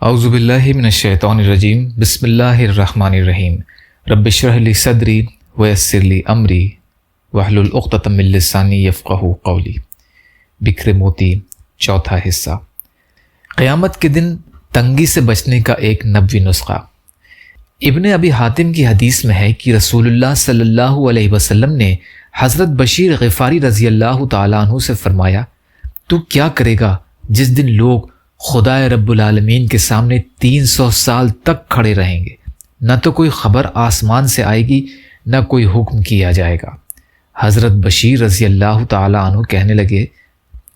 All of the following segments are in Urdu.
اعوذ باللہ من الشیطان الرجیم بسم اللہ الرحمن الرحیم رب اشرح لی صدری ویسر لی امری واحلل عقدۃ من لسانی یفقہوا قولی۔ بکھرے موتی، چوتھا حصہ۔ قیامت کے دن تنگی سے بچنے کا ایک نبوی نسخہ۔ ابن ابی حاتم کی حدیث میں ہے کہ رسول اللہ صلی اللہ علیہ وسلم نے حضرت بشیر غفاری رضی اللہ تعالیٰ عنہ سے فرمایا، تو کیا کرے گا جس دن لوگ خدائے رب العالمین کے سامنے 300 سال تک کھڑے رہیں گے، نہ تو کوئی خبر آسمان سے آئے گی نہ کوئی حکم کیا جائے گا۔ حضرت بشیر رضی اللہ تعالیٰ عنہ کہنے لگے،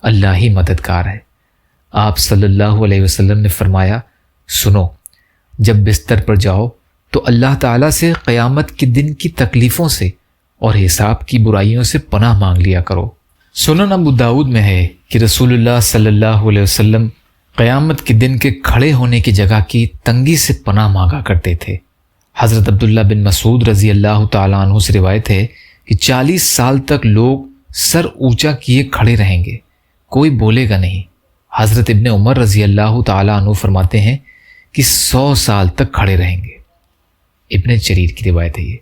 اللہ ہی مددگار ہے۔ آپ صلی اللہ علیہ وسلم نے فرمایا، سنو، جب بستر پر جاؤ تو اللہ تعالیٰ سے قیامت کے دن کی تکلیفوں سے اور حساب کی برائیوں سے پناہ مانگ لیا کرو۔ سنن ابو داؤد میں ہے کہ رسول اللہ صلی اللہ علیہ وسلم قیامت کے دن کے کھڑے ہونے کی جگہ کی تنگی سے پناہ مانگا کرتے تھے۔ حضرت عبداللہ بن مسعود رضی اللہ تعالیٰ عنہ سے روایت ہے کہ 40 سال تک لوگ سر اونچا کیے کھڑے رہیں گے، کوئی بولے گا نہیں۔ حضرت ابن عمر رضی اللہ تعالیٰ عنہ فرماتے ہیں کہ 100 سال تک کھڑے رہیں گے۔ ابن جریر کی روایت ہے یہ۔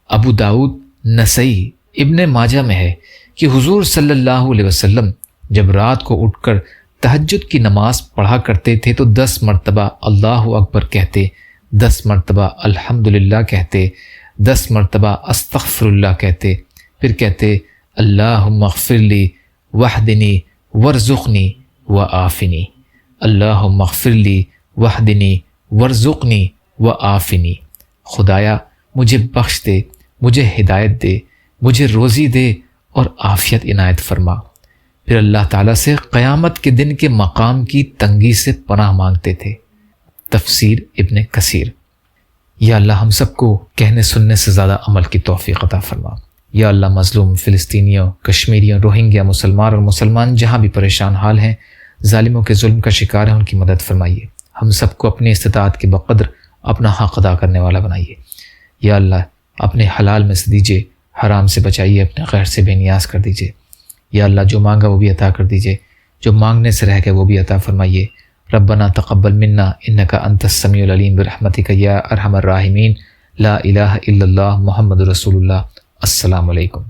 ابو داؤد، نسائی، ابن ماجہ میں ہے کہ حضور صلی اللہ علیہ وسلم جب رات کو اٹھ کر تہجد کی نماز پڑھا کرتے تھے تو 10 مرتبہ اللہ اکبر کہتے، 10 مرتبہ الحمدللہ کہتے، 10 مرتبہ استغفر اللہ کہتے، پھر کہتے اللہم اغفر لی واہدنی وارزقنی وعافنی، اللہم اغفر لی واہدنی وارزقنی وعافنی۔ خدایا مجھے بخش دے، مجھے ہدایت دے، مجھے روزی دے اور عافیت عنایت فرما۔ پھر اللہ تعالیٰ سے قیامت کے دن کے مقام کی تنگی سے پناہ مانگتے تھے۔ تفسیر ابن کثیر۔ یا اللہ ہم سب کو کہنے سننے سے زیادہ عمل کی توفیق عطا فرما۔ یا اللہ مظلوم فلسطینیوں، کشمیریوں، روہنگیا، مسلمان اور مسلمان جہاں بھی پریشان حال ہیں، ظالموں کے ظلم کا شکار ہیں، ان کی مدد فرمائیے۔ ہم سب کو اپنی استطاعت کے بقدر اپنا حق ادا کرنے والا بنائیے۔ یا اللہ اپنے حلال میں سے دیجیے، حرام سے بچائیے، اپنے غیر سے بے نیاز کر دیجیے۔ یا اللہ جو مانگا وہ بھی عطا کر دیجیے، جو مانگنے سے رہ گئے وہ بھی عطا فرمائیے۔ ربنا تقبل منا انک انت السمیع العلیم برحمتک یا ارحم الراحمین۔ لا الہ الا اللہ محمد رسول اللہ۔ السلام علیکم۔